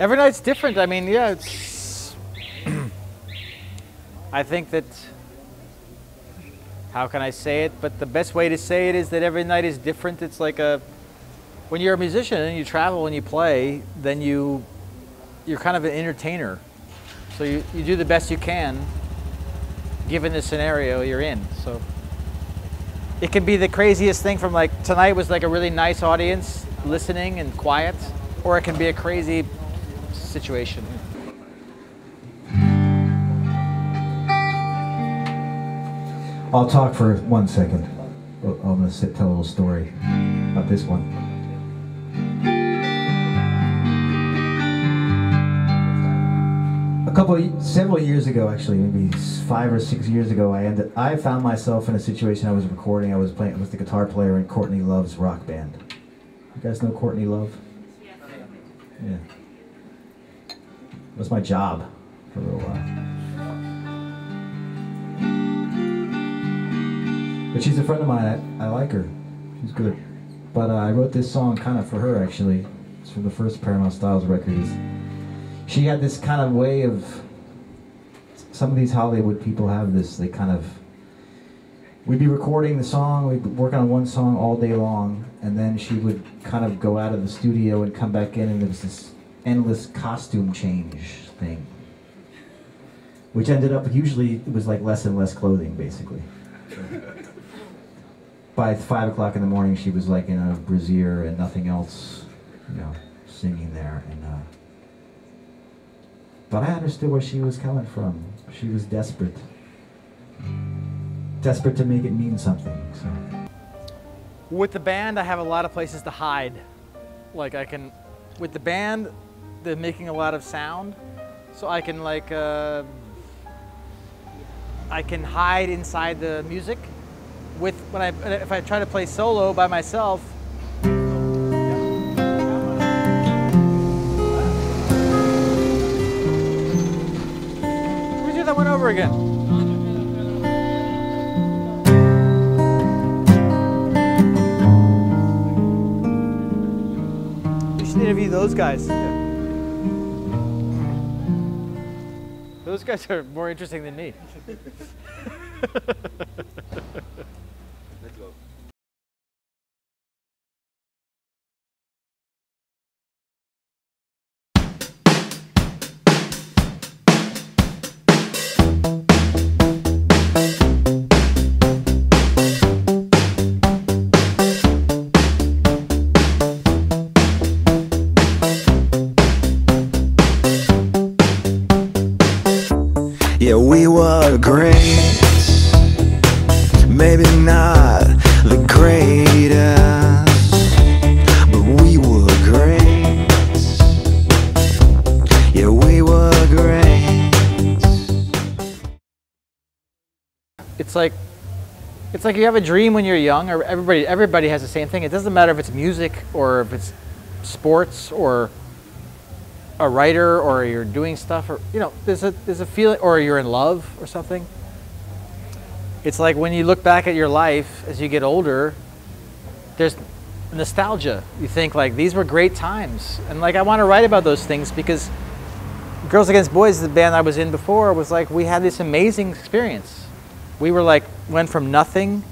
Every night's different. I mean, yeah, it's. I think that. How can I say it? But the best way to say it is that every night is different. It's like a. When you're a musician and you travel and you play, then you're kind of an entertainer. So you do the best you can, given the scenario you're in. So it can be the craziest thing from like tonight was like a really nice audience listening and quiet, or it can be a crazy situation. I'll talk for 1 second. I'm going to tell a little story about this one. Several years ago, actually, maybe 5 or 6 years ago, I found myself in a situation. I was recording. I was the guitar player in Courtney Love's rock band. You guys know Courtney Love? Yeah. It was my job for a little while. But she's a friend of mine. I like her. She's good. But I wrote this song kind of for her, actually. It's from the first Paramount Styles record. She had this kind of way of, some of these Hollywood people have this, they kind of, we'd be recording the song, we'd be working on one song all day long, and then she would kind of go out of the studio and come back in, and there was this endless costume change thing. Which ended up, usually it was like less and less clothing, basically. By 5 o'clock in the morning, she was like in a brassiere and nothing else, you know, singing there. And but I understood where she was coming from. She was desperate. Desperate to make it mean something. So. With the band, I have a lot of places to hide. Like I can, with the band, they're making a lot of sound, so I can like, I can hide inside the music. With if I try to play solo by myself. Let me do that one over again. You should interview those guys. Those guys are more interesting than me. Let's go. Yeah, we were great. Maybe not the greatest, but we were great. Yeah, we were great. It's like you have a dream when you're young, or everybody has the same thing. It doesn't matter if it's music or if it's sports or a writer or you're doing stuff, or you know, there's a feeling, or you're in love or something. It's like when you look back at your life as you get older, there's nostalgia. You think like, these were great times. And like, I want to write about those things because Girls Against Boys, the band I was in before, was like, we had this amazing experience. We were like, went from nothing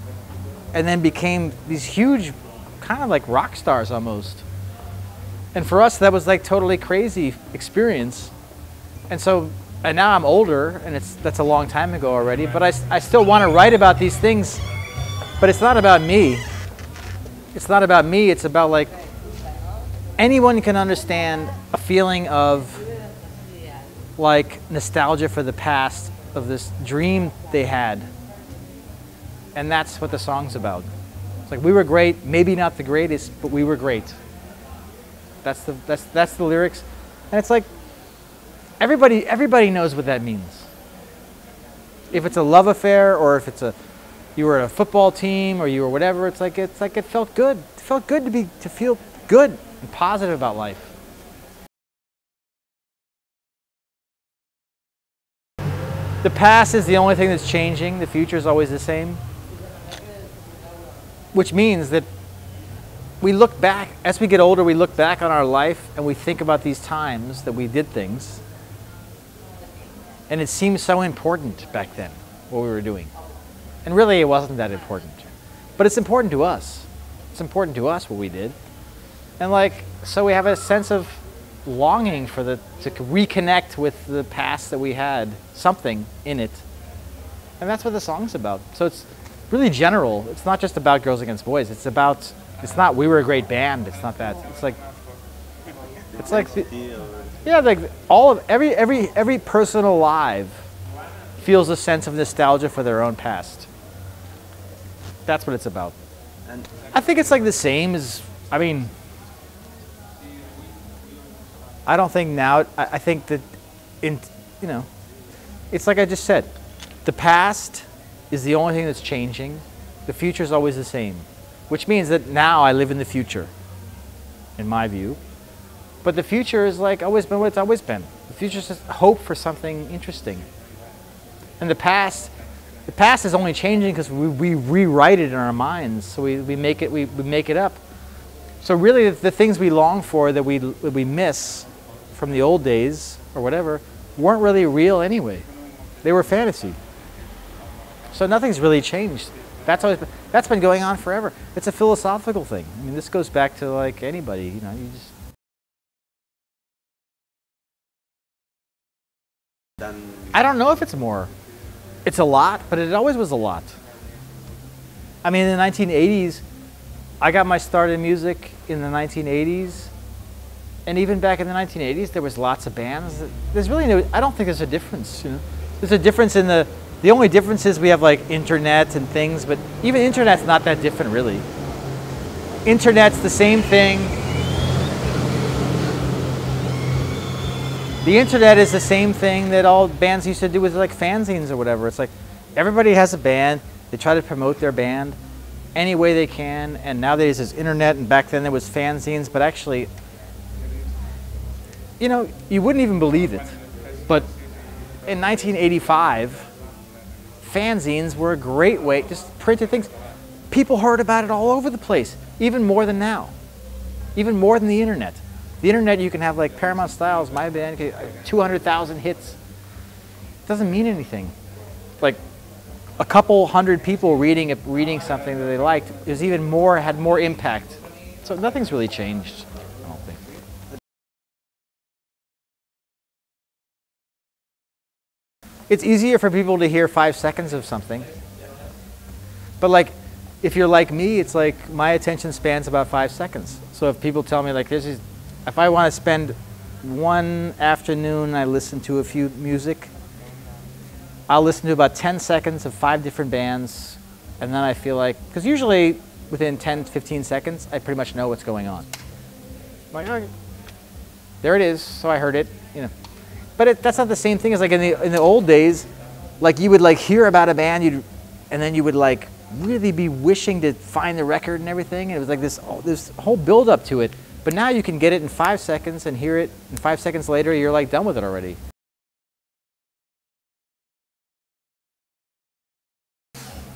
and then became these huge, kind of like rock stars almost. And for us, that was like totally crazy experience. And now I'm older, and that's a long time ago already, but I still want to write about these things, but it's not about me. It's not about me, it's about like, anyone can understand a feeling of like nostalgia for the past, of this dream they had. And that's what the song's about. It's like, we were great, maybe not the greatest, but we were great. That's the lyrics. And it's like, everybody knows what that means. If it's a love affair, or if it's you were at a football team, or you were whatever, it's like it felt good. It felt good to feel good and positive about life. The past is the only thing that's changing. The future is always the same. Which means that we look back, as we get older, we look back on our life and we think about these times that we did things. And it seems so important back then, what we were doing. And really, it wasn't that important. But it's important to us. It's important to us what we did. And like, so we have a sense of longing for to reconnect with the past that we had, something in it. And that's what the song's about. So it's really general. It's not just about Girls Against Boys. It's about, it's not we were a great band. It's not that. It's like yeah, like every person alive feels a sense of nostalgia for their own past. That's what it's about. And I think it's like the same as, I mean, I don't think now, I think that it's like I just said, the past is the only thing that's changing. The future is always the same, which means that now I live in the future, in my view. But the future is like always been what it's always been. The future is just hope for something interesting. And the past is only changing because we rewrite it in our minds. So we make it up. So really, the things we long for that we miss from the old days or whatever weren't really real anyway. They were fantasy. So nothing's really changed. That's been going on forever. It's a philosophical thing. I mean, this goes back to like anybody. You just. I don't know if it's more. It's a lot, but it always was a lot. I mean, in the 1980s, I got my start in music in the 1980s. And even back in the 1980s, there was lots of bands. There's really no, I don't think there's a difference. There's a difference in the only difference is we have like internet and things, but even internet's not that different really. Internet's the same thing. The internet is the same thing that all bands used to do with like fanzines or whatever. It's like everybody has a band, they try to promote their band any way they can, and nowadays there's internet, and back then there was fanzines, but actually, you wouldn't even believe it. But in 1985, fanzines were a great way, just printed things. People heard about it all over the place, even more than now, even more than the internet. The internet, you can have like Paramount Styles, my band, 200,000 hits. It doesn't mean anything. Like a couple hundred people reading something that they liked had more impact. So nothing's really changed, I don't think. It's easier for people to hear 5 seconds of something. But like, if you're like me, it's like my attention span's about 5 seconds. So if people tell me like if I want to spend one afternoon, I listen to a few music, I'll listen to about 10 seconds of 5 different bands, and then I feel like, because usually within 10 to 15 seconds, I pretty much know what's going on. I'm like, okay, there it is, so I heard it, But that's not the same thing as like in the old days, like you would like hear about a band, and then you would like really be wishing to find the record and everything, and it was like this whole build up to it. But now you can get it in 5 seconds and hear it, and 5 seconds later you're like done with it already.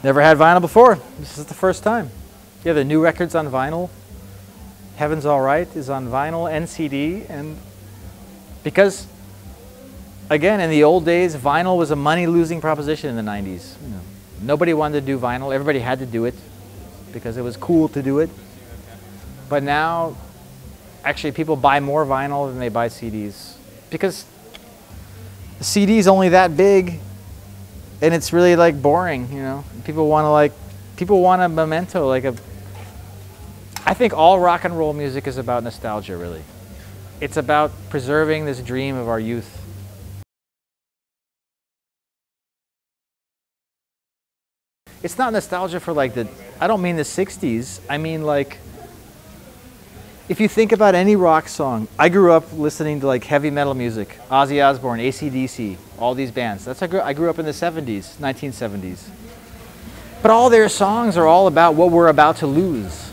Never had vinyl before. This is the first time. Yeah, the new record's on vinyl. Heaven's All Right is on vinyl and CD, and because, again, in the old days, vinyl was a money-losing proposition in the 90s. Nobody wanted to do vinyl. Everybody had to do it because it was cool to do it. But now, actually, people buy more vinyl than they buy CDs because the CD is only that big, and it's really like boring. People want a memento, I think all rock and roll music is about nostalgia, really. It's about preserving this dream of our youth. It's not nostalgia for like I don't mean the 60s, I mean like, if you think about any rock song, I grew up listening to like heavy metal music, Ozzy Osbourne, AC/DC, all these bands. I grew up in the 70s, 1970s. But all their songs are all about what we're about to lose.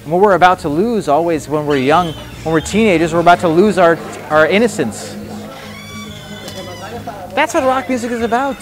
And what we're about to lose always when we're young, when we're teenagers, we're about to lose our innocence. That's what rock music is about.